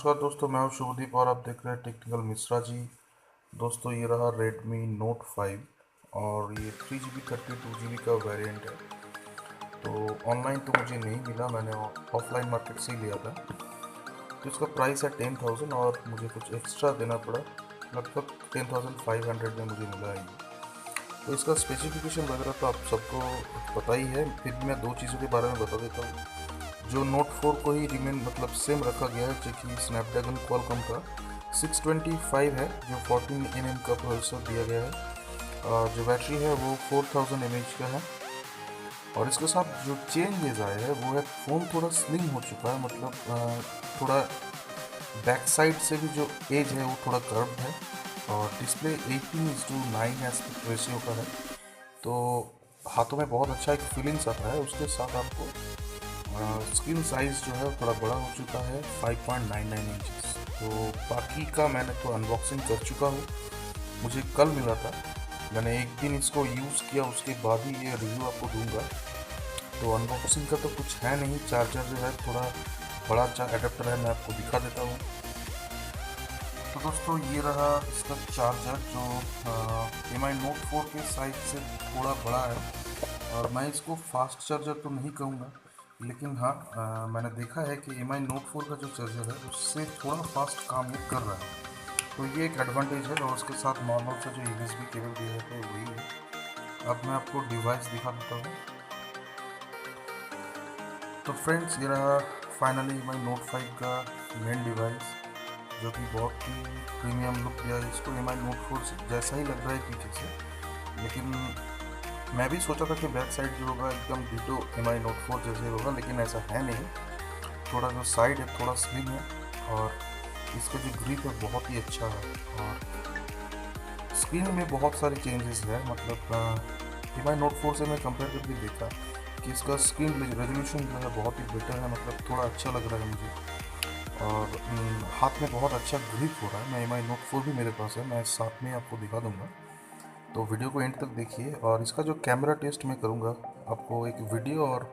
नमस्कार दोस्तों, मैं हूं शुभदीप और आप देख रहे हैं टेक्निकल मिश्रा जी। दोस्तों, ये रहा Redmi Note 5 और ये 3GB 32GB का वेरिएंट है। तो ऑनलाइन तो मुझे नहीं मिला, मैंने ऑफलाइन मार्केट से ही लिया था। तो इसका प्राइस है 10,000 और मुझे कुछ एक्स्ट्रा देना पड़ा, लगभग 10,500 में मुझे मिला है ये। तो इसका स्पेसिफिकेशन वगैरह तो आप सबको पता ही है, फिर भी मैं दो चीज़ों के बारे में बता देता हूँ। जो नोट 4 को ही रिमेन मतलब सेम रखा गया है, जो कि स्नैपड्रैगन क्वालकॉम का 625 है, जो 14 nm का प्रोसेसर दिया गया है। और जो बैटरी है वो 4000 mAh का है। और इसके साथ जो चेंजेस आए हैं वो है, फ़ोन थोड़ा स्लिम हो चुका है, मतलब थोड़ा बैक साइड से भी जो एज है वो थोड़ा कर्व्ड है। और डिस्प्ले 18:9 एस्पेक्ट रेशियो का है, तो हाथों में बहुत अच्छा एक फीलिंग्स आता है। उसके साथ आपको स्क्रीन साइज़ जो है थोड़ा बड़ा हो चुका है, 5.99 इंचेस। तो बाकी का मैंने तो अनबॉक्सिंग कर चुका हूँ, मुझे कल मिला था। मैंने एक दिन इसको यूज़ किया, उसके बाद ही ये रिव्यू आपको दूंगा। तो अनबॉक्सिंग का तो कुछ है नहीं। चार्जर जो है थोड़ा बड़ा एडेप्टर है, मैं आपको दिखा देता हूँ। तो दोस्तों, ये रहा इसका चार्जर, जो एम आई नोट 4 के साइज से थोड़ा बड़ा है। और मैं इसको फास्ट चार्जर तो नहीं कहूँगा, लेकिन हाँ, मैंने देखा है कि एम आई नोट 4 का जो चार्जर है उससे थोड़ा फास्ट काम ये कर रहा है। तो ये एक एडवांटेज है। और उसके साथ नॉर्मल सा जो USB केबल दिया है तो वही है। अब मैं आपको डिवाइस दिखा देता हूँ। तो फ्रेंड्स, ये रहा फाइनली एम आई नोट 5 का मेन डिवाइस, जो कि बहुत ही प्रीमियम लुक दिया है इसको। एम आई नोट 4 से जैसा ही लग रहा है पीछे से, लेकिन मैं भी सोचा था कि बैक साइड जो होगा एकदम डिटो एम आई नोट 4 जैसे होगा, लेकिन ऐसा है नहीं। थोड़ा जो साइड है थोड़ा स्लिम है, और इसका जो ग्रिप है बहुत ही अच्छा है। और स्क्रीन में बहुत सारे चेंजेस है, मतलब एम आई नोट 4 से मैं कंपेयर करके देखा कि इसका स्क्रीन रेजोल्यूशन जो है बहुत ही बेटर है, मतलब थोड़ा अच्छा लग रहा है मुझे। और हाथ में बहुत अच्छा ग्रिप हो रहा है। मैं एम आई नोट 4 भी मेरे पास है, मैं साथ में आपको दिखा दूंगा। तो वीडियो को एंड तक देखिए। और इसका जो कैमरा टेस्ट मैं करूँगा, आपको एक वीडियो और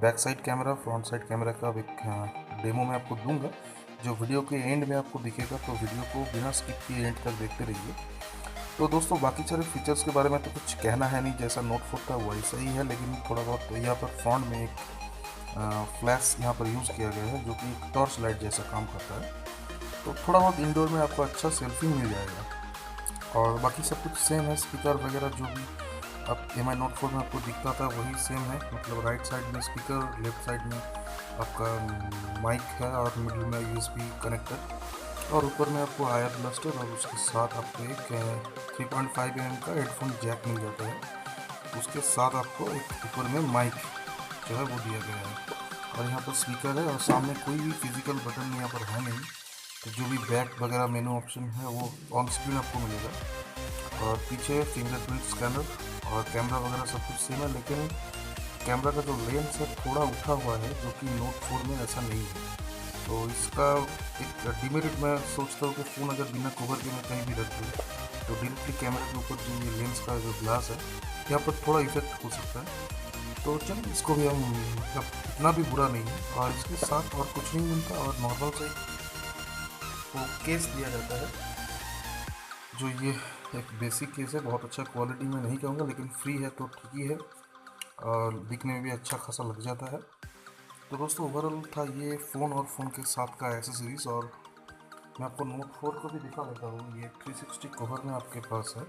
back side camera front side camera का एक डेमो मैं आपको दूंगा, जो वीडियो के एंड में आपको दिखेगा। तो वीडियो को बिना स्किप किए एंड तक देखते रहिए। तो दोस्तों, बाकी सारे फीचर्स के बारे में तो कुछ कहना है नहीं, जैसा नोट 4 था वैसा ही है, लेकिन थोड़ा बहुत यहाँ पर फ्रंट में एक फ्लैश यहाँ पर यूज़ किया गया है, जो कि एक टॉर्च लाइट जैसा काम करता है। तो थोड़ा बहुत इंडोर में आपको अच्छा सेल्फी मिल जाएगा। और बाकी सब कुछ सेम है। स्पीकर वगैरह जो भी अब एम आई नोट 4 में आपको दिखता था वही सेम है, मतलब राइट साइड में स्पीकर, लेफ्ट साइड में आपका माइक है, और मिडिल में USB कनेक्टर, और ऊपर में आपको आयर ब्लास्टर, और उसके साथ आपको एक 3.5 mm का हेडफोन जैक मिल जाता है। उसके साथ आपको एक ऊपर में माइक जो है वो दिया गया है, और यहाँ पर स्पीकर है। और सामने कोई भी फिजिकल बटन यहाँ पर है नहीं, तो जो भी बैक वगैरह मेनू ऑप्शन है वो ऑन स्क्रीन आपको मिलेगा। और पीछे फिंगरप्रिंट स्कैनर और कैमरा वगैरह सब कुछ सेम है, लेकिन कैमरा का जो लेंस है थोड़ा उठा हुआ है, जो कि नोट 4 में ऐसा नहीं है। तो इसका एक डिमेरिट मैं सोचता हूँ कि फ़ोन अगर बिना कवर के मैं कहीं भी रख दूँ, तो डायरेक्टली कैमरे के ऊपर जो ये लेंस का जो ग्लास है यहाँ पर थोड़ा इफेक्ट हो सकता है। तो चलिए, इसको भी हम मतलब इतना भी बुरा नहीं है। और इसके साथ और कुछ नहीं मिलता, और नॉर्मल से वो केस दिया जाता है, जो ये एक बेसिक केस है। बहुत अच्छा क्वालिटी में नहीं कहूँगा, लेकिन फ्री है तो ठीक ही है, और दिखने में भी अच्छा खासा लग जाता है। तो दोस्तों, ओवरऑल था ये फ़ोन और फ़ोन के साथ का एसेसरीज़। और मैं आपको नोट 4 को भी दिखा देता हूँ। ये 360 कवर में आपके पास है,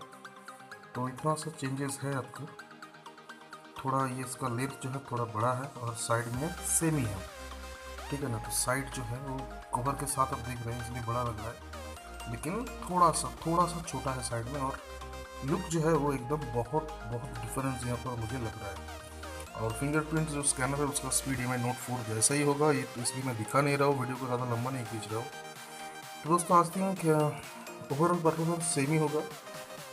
तो इतना सा चेंजेस है आपको। थोड़ा ये इसका लेंथ जो है थोड़ा बड़ा है, और साइड में सेम ही है, ठीक है ना। तो साइड जो है वो कवर के साथ आप देख रहे हैं इसलिए बड़ा लग रहा है, लेकिन थोड़ा सा छोटा है साइड में। और लुक जो है वो एकदम बहुत बहुत डिफरेंस यहाँ पर मुझे लग रहा है। और फिंगरप्रिंट जो स्कैनर है उसका स्पीड एम आई नोट 4 जैसा ही होगा, ये तो इसलिए मैं दिखा नहीं रहा हूँ, वीडियो को ज़्यादा लंबा नहीं खींच रहा हूँ। तो दोस्तों, आज थिंक ओवरऑल परफॉर्मेंस सेम ही होगा।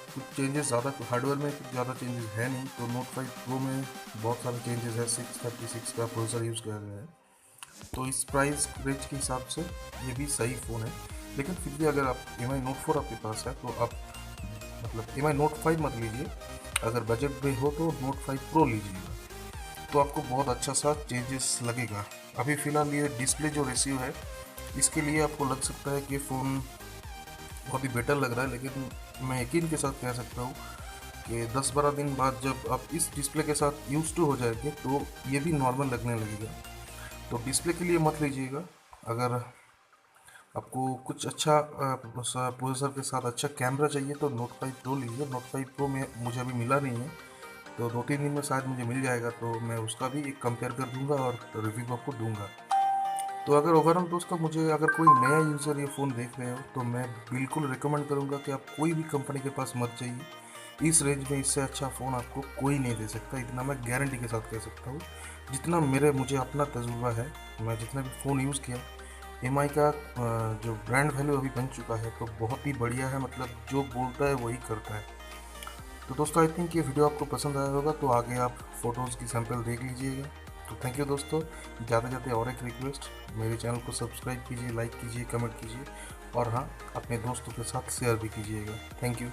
कुछ चेंजेस ज़्यादा हार्डवेयर में कुछ ज़्यादा चेंजेस है नहीं। तो नोट 5 प्रो में बहुत सारे चेंजेस है, 636 का प्रोसेसर यूज़ किया गया है। तो इस प्राइस रेंज के हिसाब से ये भी सही फ़ोन है। लेकिन फिर भी अगर आप एम आई नोट 4 आपके पास है, तो आप मतलब एम आई नोट 5 मत लीजिए। अगर बजट में हो तो नोट 5 प्रो लीजिएगा, तो आपको बहुत अच्छा सा चेंजेस लगेगा। अभी फ़िलहाल ये डिस्प्ले जो रेशियो है इसके लिए आपको लग सकता है कि फ़ोन बहुत ही बेटर लग रहा है, लेकिन मैं यकीन के साथ कह सकता हूँ कि 10-12 दिन बाद जब आप इस डिस्प्ले के साथ यूज़ टू हो जाएंगे तो ये भी नॉर्मल लगने लगेगा। तो डिस्प्ले के लिए मत लीजिएगा। अगर आपको कुछ अच्छा प्रोसेसर के साथ अच्छा कैमरा चाहिए तो नोट 5 प्रो लीजिए। नोट 5 प्रो में मुझे अभी मिला नहीं है, तो 2-3 दिन में शायद मुझे मिल जाएगा, तो मैं उसका भी एक कंपेयर कर दूंगा और रिव्यू आपको दूंगा। तो अगर ओवरऑल दोस्तों, मुझे अगर कोई नया यूज़र ये फ़ोन देख रहे हो तो मैं बिल्कुल रिकमेंड करूँगा कि आप कोई भी कंपनी के पास मत जाइए। इस रेंज में इससे अच्छा फ़ोन आपको कोई नहीं दे सकता, इतना मैं गारंटी के साथ कह सकता हूँ। जितना मुझे अपना तजुर्बा है, मैं जितना भी फ़ोन यूज़ किया, एमआई का जो ब्रांड वैल्यू अभी बन चुका है तो बहुत ही बढ़िया है। मतलब जो बोलता है वही करता है। तो दोस्तों, आई थिंक ये वीडियो आपको पसंद आया होगा, तो आगे आप फ़ोटोज़ की सैंपल देख लीजिएगा। तो थैंक यू दोस्तों। जाते जाते और एक रिक्वेस्ट, मेरे चैनल को सब्सक्राइब कीजिए, लाइक कीजिए, कमेंट कीजिए और हाँ, अपने दोस्तों के साथ शेयर भी कीजिएगा। Thank you.